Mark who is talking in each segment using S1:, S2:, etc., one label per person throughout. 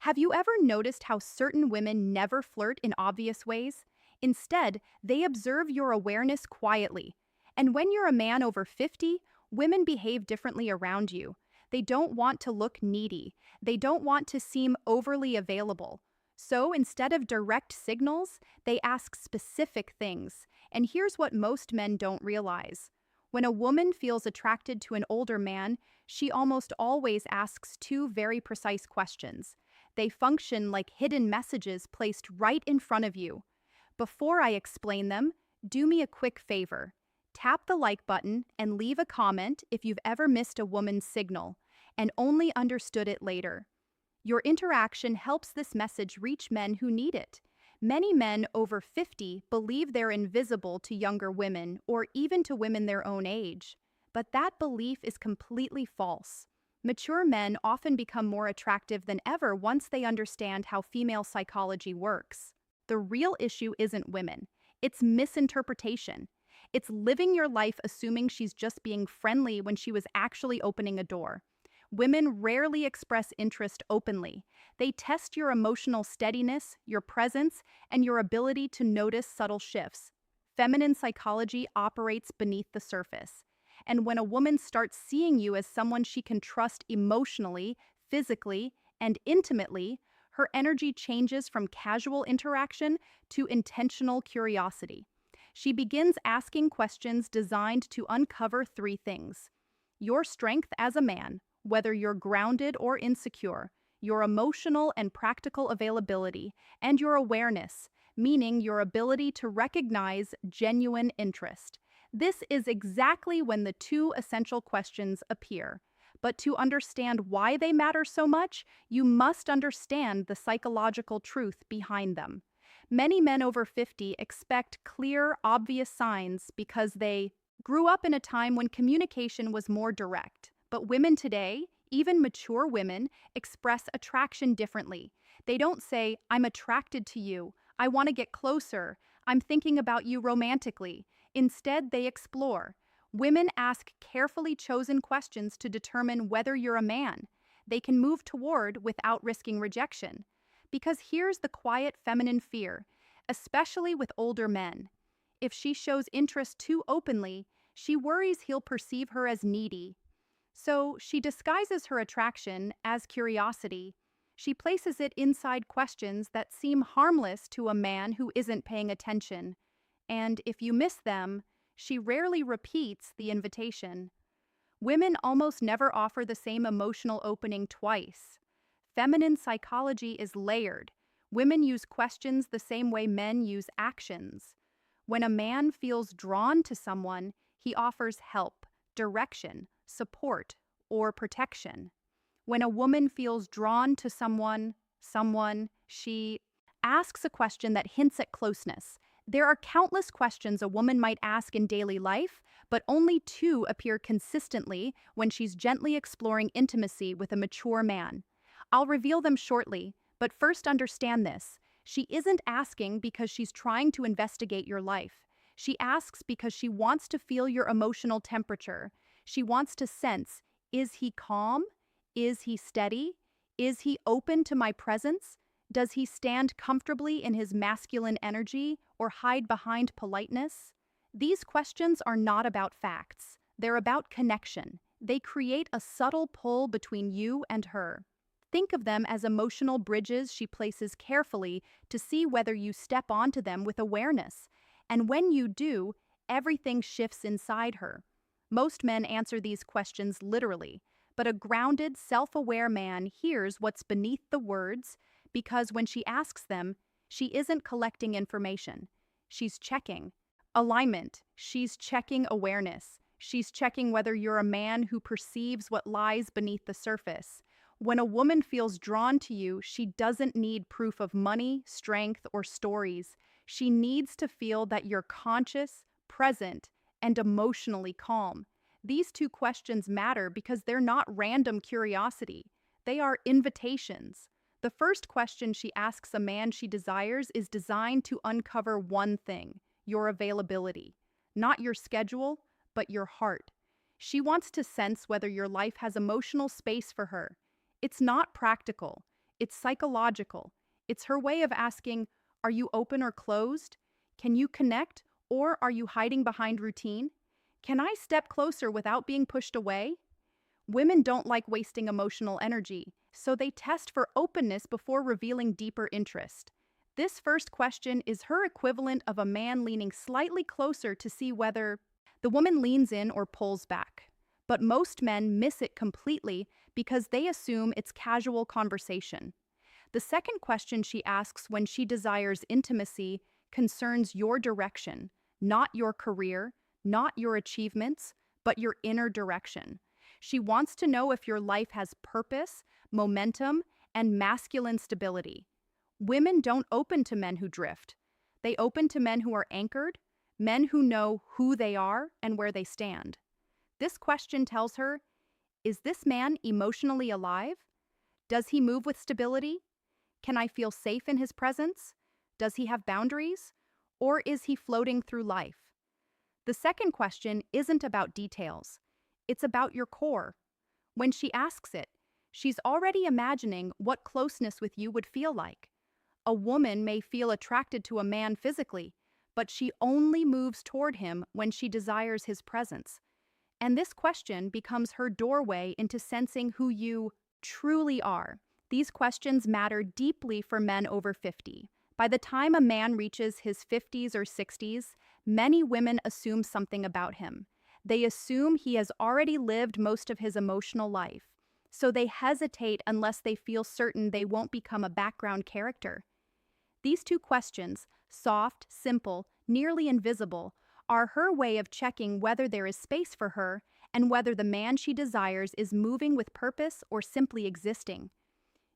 S1: Have you ever noticed how certain women never flirt in obvious ways? Instead, they observe your awareness quietly. And when you're a man over 50, women behave differently around you. They don't want to look needy. They don't want to seem overly available. So instead of direct signals, they ask specific things. And here's what most men don't realize. When a woman feels attracted to an older man, she almost always asks two very precise questions. They function like hidden messages placed right in front of you. Before I explain them, do me a quick favor. Tap the like button and leave a comment if you've ever missed a woman's signal and only understood it later. Your interaction helps this message reach men who need it. Many men over 50 believe they're invisible to younger women or even to women their own age. But that belief is completely false. Mature men often become more attractive than ever once they understand how female psychology works. The real issue isn't women, it's misinterpretation. It's living your life assuming she's just being friendly when she was actually opening a door. Women rarely express interest openly. They test your emotional steadiness, your presence, and your ability to notice subtle shifts. Feminine psychology operates beneath the surface. And when a woman starts seeing you as someone she can trust emotionally, physically, and intimately, her energy changes from casual interaction to intentional curiosity. She begins asking questions designed to uncover three things: your strength as a man, whether you're grounded or insecure, your emotional and practical availability, and your awareness, meaning your ability to recognize genuine interest. This is exactly when the two essential questions appear. But to understand why they matter so much, you must understand the psychological truth behind them. Many men over 50 expect clear, obvious signs because they grew up in a time when communication was more direct. But women today, even mature women, express attraction differently. They don't say, "I'm attracted to you," "I want to get closer," "I'm thinking about you romantically." Instead, they explore. Women ask carefully chosen questions to determine whether you're a man they can move toward without risking rejection. Because here's the quiet feminine fear, especially with older men. If she shows interest too openly, she worries he'll perceive her as needy. So she disguises her attraction as curiosity. She places it inside questions that seem harmless to a man who isn't paying attention. And if you miss them, she rarely repeats the invitation. Women almost never offer the same emotional opening twice. Feminine psychology is layered. Women use questions the same way men use actions. When a man feels drawn to someone, he offers help, direction, support, or protection. When a woman feels drawn to someone, she asks a question that hints at closeness. There are countless questions a woman might ask in daily life, but only two appear consistently when she's gently exploring intimacy with a mature man. I'll reveal them shortly, but first understand this. She isn't asking because she's trying to investigate your life. She asks because she wants to feel your emotional temperature. She wants to sense, is he calm? Is he steady? Is he open to my presence? Does he stand comfortably in his masculine energy or hide behind politeness? These questions are not about facts. They're about connection. They create a subtle pull between you and her. Think of them as emotional bridges she places carefully to see whether you step onto them with awareness. And when you do, everything shifts inside her. Most men answer these questions literally, but a grounded, self-aware man hears what's beneath the words because when she asks them, she isn't collecting information. She's checking alignment. She's checking awareness. She's checking whether you're a man who perceives what lies beneath the surface. When a woman feels drawn to you, she doesn't need proof of money, strength, or stories. She needs to feel that you're conscious, present, and emotionally calm. These two questions matter because they're not random curiosity. They are invitations. The first question she asks a man she desires is designed to uncover one thing: your availability. Not your schedule, but your heart. She wants to sense whether your life has emotional space for her. It's not practical. It's psychological. It's her way of asking, are you open or closed? Can you connect, or are you hiding behind routine? Can I step closer without being pushed away? Women don't like wasting emotional energy, so they test for openness before revealing deeper interest. This first question is her equivalent of a man leaning slightly closer to see whether the woman leans in or pulls back. But most men miss it completely because they assume it's casual conversation. The second question she asks when she desires intimacy concerns your direction, not your career, not your achievements, but your inner direction. She wants to know if your life has purpose, momentum, and masculine stability. Women don't open to men who drift. They open to men who are anchored, men who know who they are and where they stand. This question tells her, is this man emotionally alive? Does he move with stability? Can I feel safe in his presence? Does he have boundaries? Or is he floating through life? The second question isn't about details. It's about your core. When she asks it, she's already imagining what closeness with you would feel like. A woman may feel attracted to a man physically, but she only moves toward him when she desires his presence. And this question becomes her doorway into sensing who you truly are. These questions matter deeply for men over 50. By the time a man reaches his 50s or 60s, many women assume something about him. They assume he has already lived most of his emotional life, so they hesitate unless they feel certain they won't become a background character. These two questions, soft, simple, nearly invisible, are her way of checking whether there is space for her and whether the man she desires is moving with purpose or simply existing.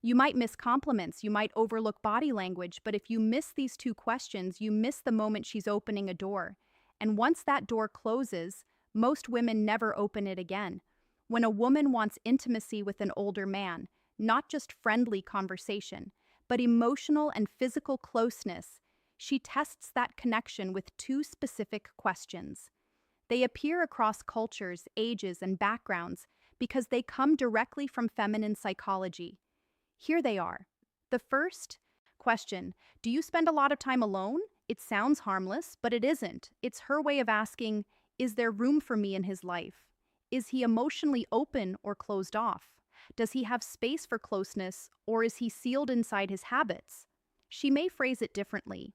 S1: You might miss compliments, you might overlook body language, but if you miss these two questions, you miss the moment she's opening a door. And once that door closes, most women never open it again. When a woman wants intimacy with an older man, not just friendly conversation, but emotional and physical closeness, she tests that connection with two specific questions. They appear across cultures, ages, and backgrounds because they come directly from feminine psychology. Here they are. The first question, do you spend a lot of time alone? It sounds harmless, but it isn't. It's her way of asking, is there room for me in his life? Is he emotionally open or closed off? Does he have space for closeness, or is he sealed inside his habits? She may phrase it differently.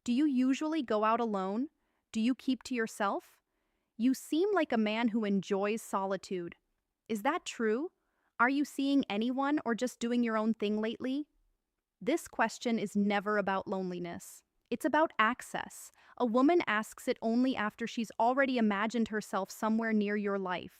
S1: Do you usually go out alone? Do you keep to yourself? You seem like a man who enjoys solitude. Is that true? Are you seeing anyone or just doing your own thing lately? This question is never about loneliness. It's about access. A woman asks it only after she's already imagined herself somewhere near your life.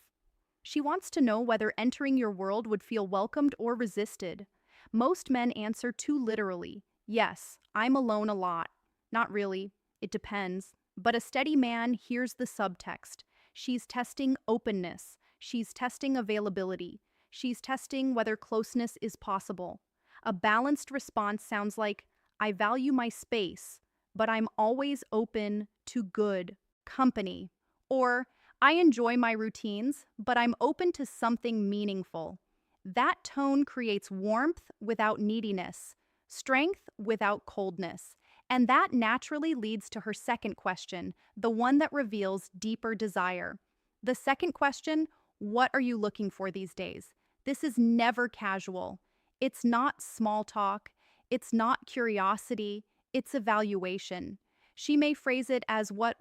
S1: She wants to know whether entering your world would feel welcomed or resisted. Most men answer too literally. Yes, I'm alone a lot. Not really. It depends. But a steady man hears the subtext. She's testing openness. She's testing availability. She's testing whether closeness is possible. A balanced response sounds like, I value my space, but I'm always open to good company. Or, I enjoy my routines, but I'm open to something meaningful. That tone creates warmth without neediness, strength without coldness, and that naturally leads to her second question, the one that reveals deeper desire. The second question, what are you looking for these days? This is never casual. It's not small talk. It's not curiosity. It's evaluation. She may phrase it as what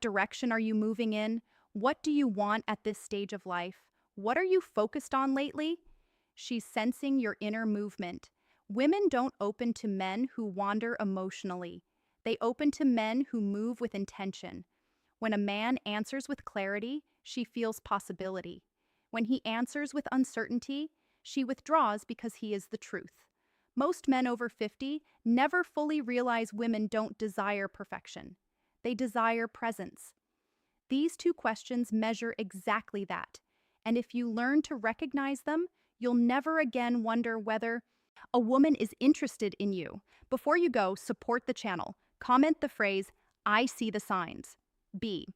S1: direction are you moving in? What do you want at this stage of life? What are you focused on lately? She's sensing your inner movement. Women don't open to men who wander emotionally. They open to men who move with intention. When a man answers with clarity, she feels possibility. When he answers with uncertainty, she withdraws because he is the truth. Most men over 50 never fully realize women don't desire perfection. They desire presence. These two questions measure exactly that. And if you learn to recognize them, you'll never again wonder whether a woman is interested in you. Before you go, support the channel. Comment the phrase, I see the signs. B.